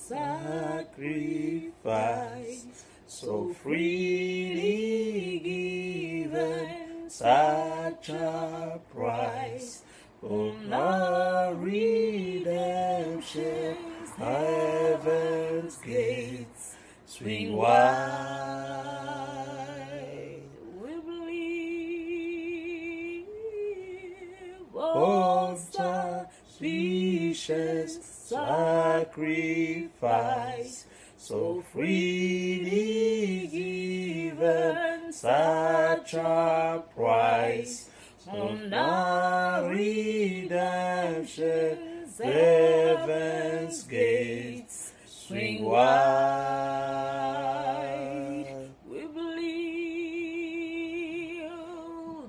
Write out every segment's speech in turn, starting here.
sacrifice, so freely given, such a price, for our redemption, heaven's gates swing wide. We believe Oh, suspicious sacrifice, so freely given, such a price, on our redemption, heaven's gates swing wide. We believe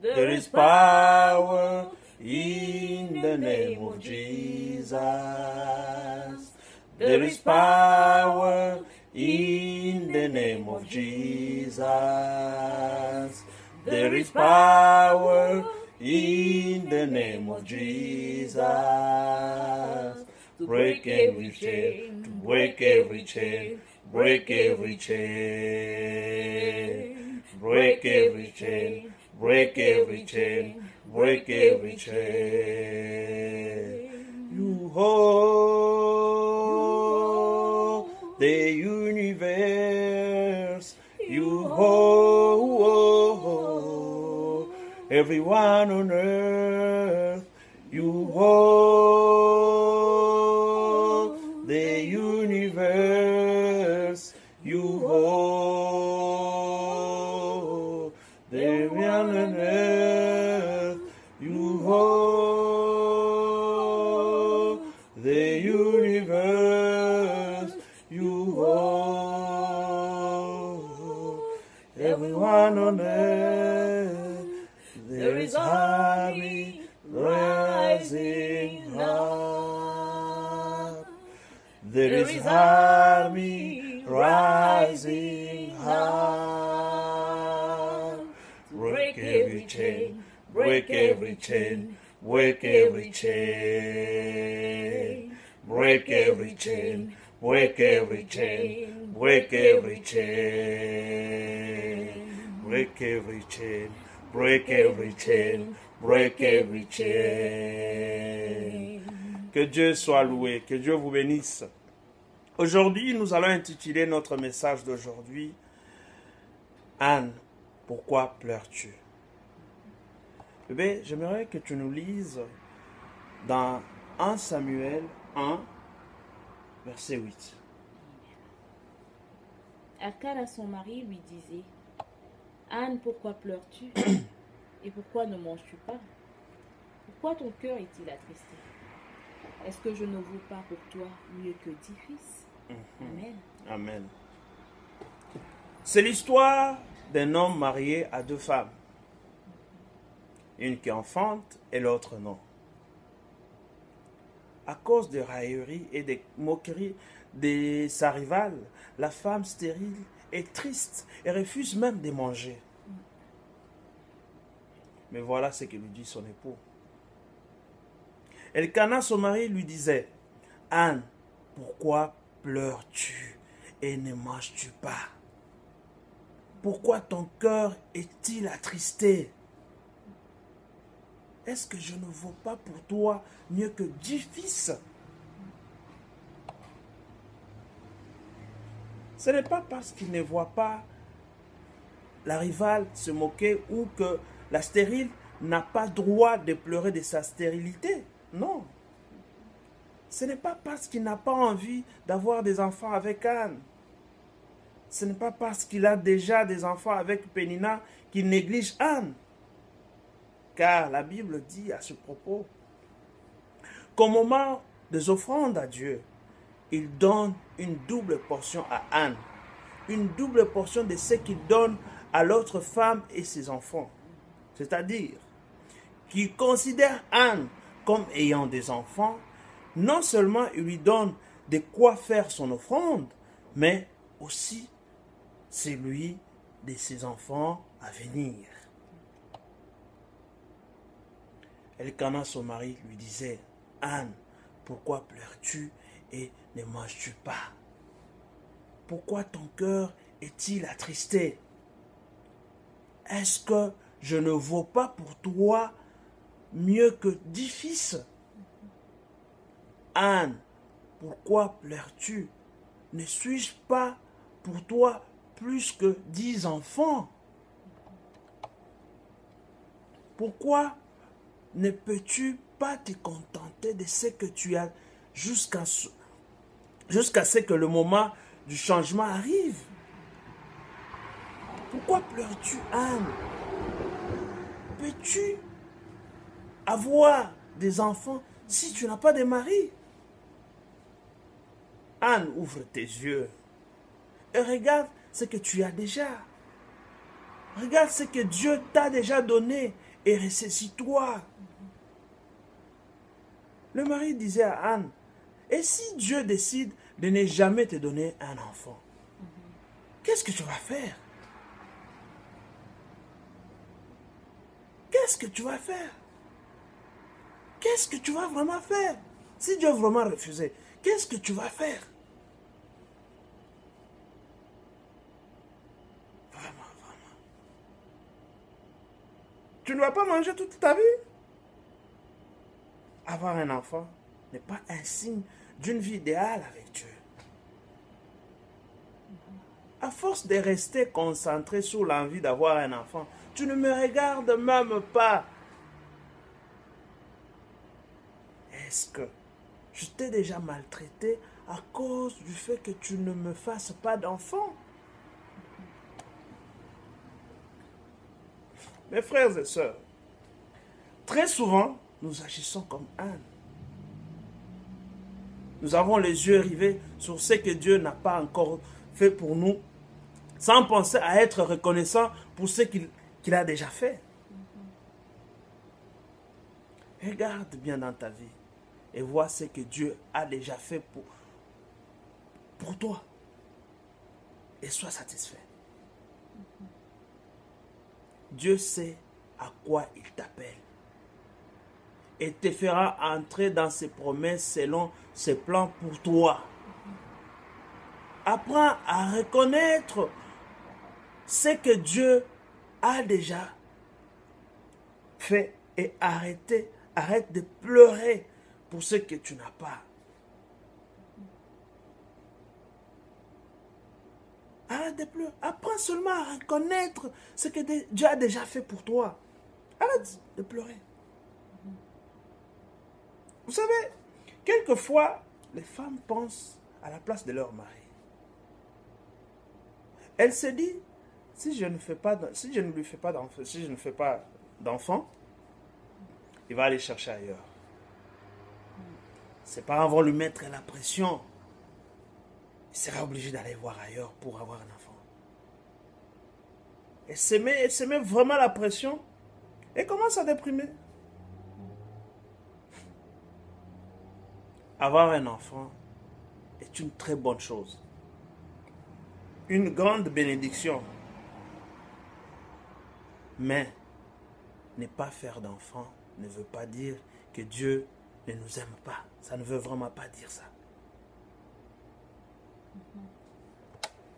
There is power in the name of Jesus. There is power in the name of Jesus. There is power in the name of Jesus. To break every chain, to break every chain, break every chain, break every chain, break every chain, break every chain. You hold the universe. You hold everyone on earth. You hold the universe. You hold everyone on earth. You hold the universe. You hold everyone on earth. There is army rising up. There is army rising up. Break every chain, break every chain, break every chain, break every chain, break every chain, break every chain, break every chain, break every chain, break every chain. Que Dieu soit loué, que Dieu vous bénisse. Aujourd'hui, nous allons intituler notre message d'aujourd'hui Anne, pourquoi pleures-tu? Bébé, j'aimerais que tu nous lises dans 1 Samuel 1, verset 8. Akal à son mari lui disait: Anne, pourquoi pleures-tu? Et pourquoi ne manges-tu pas? Pourquoi ton cœur est-il attristé? Est-ce que je ne vaux pas pour toi mieux que 10 fils? Amen. Amen. C'est l'histoire d'un homme marié à 2 femmes. Une qui enfante et l'autre non. À cause des railleries et des moqueries de sa rivale, la femme stérile est triste et refuse même de manger. Mais voilà ce que lui dit son époux. Elkana, son mari, lui disait: Anne, pourquoi pleures-tu et ne manges-tu pas? Pourquoi ton cœur est-il attristé? Est-ce que je ne vaux pas pour toi mieux que 10 fils? Ce n'est pas parce qu'il ne voit pas la rivale se moquer ou que la stérile n'a pas droit de pleurer de sa stérilité. Non. Ce n'est pas parce qu'il n'a pas envie d'avoir des enfants avec Anne. Ce n'est pas parce qu'il a déjà des enfants avec Pénina qu'il néglige Anne. Car la Bible dit à ce propos qu'au moment des offrandes à Dieu, il donne une double portion à Anne. Une double portion de ce qu'il donne à l'autre femme et ses enfants. C'est-à-dire qu'il considère Anne comme ayant des enfants. Non seulement il lui donne de quoi faire son offrande, mais aussi celui de ses enfants à venir. Elkana, son mari, lui disait: Anne, pourquoi pleures-tu et ne manges-tu pas? pourquoi ton cœur est-il attristé? Est-ce que je ne vaux pas pour toi mieux que 10 fils? Anne, pourquoi pleures-tu? Ne suis-je pas pour toi plus que 10 enfants? Pourquoi ne peux-tu pas te contenter de ce que tu as jusqu'à ce que le moment du changement arrive? Pourquoi pleures-tu, Anne? Peux-tu avoir des enfants si tu n'as pas de mari? Anne, ouvre tes yeux et regarde ce que tu as déjà. Regarde ce que Dieu t'a déjà donné et ressaisis-toi. Le mari disait à Anne, et si Dieu décide de ne jamais te donner un enfant, qu'est-ce que tu vas faire? Qu'est-ce que tu vas faire? Qu'est-ce que tu vas vraiment faire? Si Dieu a vraiment refusé, qu'est-ce que tu vas faire? Vraiment, vraiment. Tu ne vas pas manger toute ta vie? Avoir un enfant n'est pas un signe d'une vie idéale avec Dieu. À force de rester concentré sur l'envie d'avoir un enfant, tu ne me regardes même pas. Est-ce que je t'ai déjà maltraité à cause du fait que tu ne me fasses pas d'enfant? Mes frères et sœurs, très souvent, nous agissons comme Anne. Nous avons les yeux rivés sur ce que Dieu n'a pas encore fait pour nous, sans penser à être reconnaissant pour ce qu'il a déjà fait. Regarde bien dans ta vie et vois ce que Dieu a déjà fait pour toi. Et sois satisfait. Dieu sait à quoi il t'appelle et te fera entrer dans ses promesses selon ses plans pour toi. Apprends à reconnaître ce que Dieu a déjà fait et arrête de pleurer pour ce que tu n'as pas. Arrête de pleurer. Apprends seulement à reconnaître ce que Dieu a déjà fait pour toi. Arrête de pleurer. Vous savez, quelquefois, les femmes pensent à la place de leur mari. Elle se dit, si je ne lui fais pas d'enfant, il va aller chercher ailleurs. Ses parents vont lui mettre la pression. Il sera obligé d'aller voir ailleurs pour avoir un enfant. Elle se met vraiment la pression et commence à déprimer. Avoir un enfant est une très bonne chose. Une grande bénédiction. Mais ne pas faire d'enfant ne veut pas dire que Dieu ne nous aime pas. Ça ne veut vraiment pas dire ça.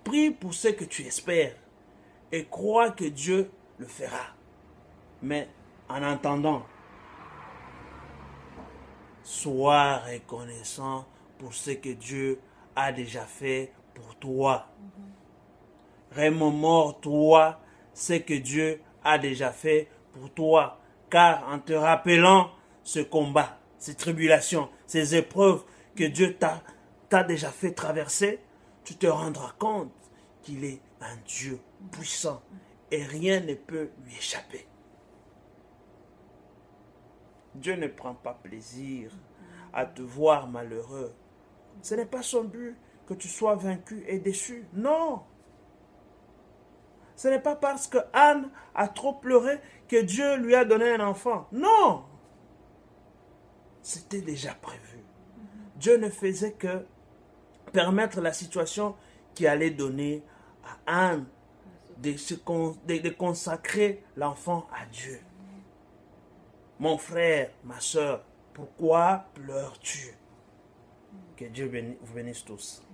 Prie pour ce que tu espères et crois que Dieu le fera. Mais en attendant, sois reconnaissant pour ce que Dieu a déjà fait pour toi. Remémore-toi ce que Dieu a déjà fait pour toi. Car en te rappelant ce combat, ces tribulations, ces épreuves que Dieu t'a déjà fait traverser, tu te rendras compte qu'il est un Dieu puissant et rien ne peut lui échapper. Dieu ne prend pas plaisir à te voir malheureux. Ce n'est pas son but que tu sois vaincu et déçu. Non. Ce n'est pas parce que Anne a trop pleuré que Dieu lui a donné un enfant. Non. C'était déjà prévu. Dieu ne faisait que permettre la situation qui allait donner à Anne de consacrer l'enfant à Dieu. Mon frère, ma soeur, pourquoi pleures-tu? Que Dieu vous bénisse tous.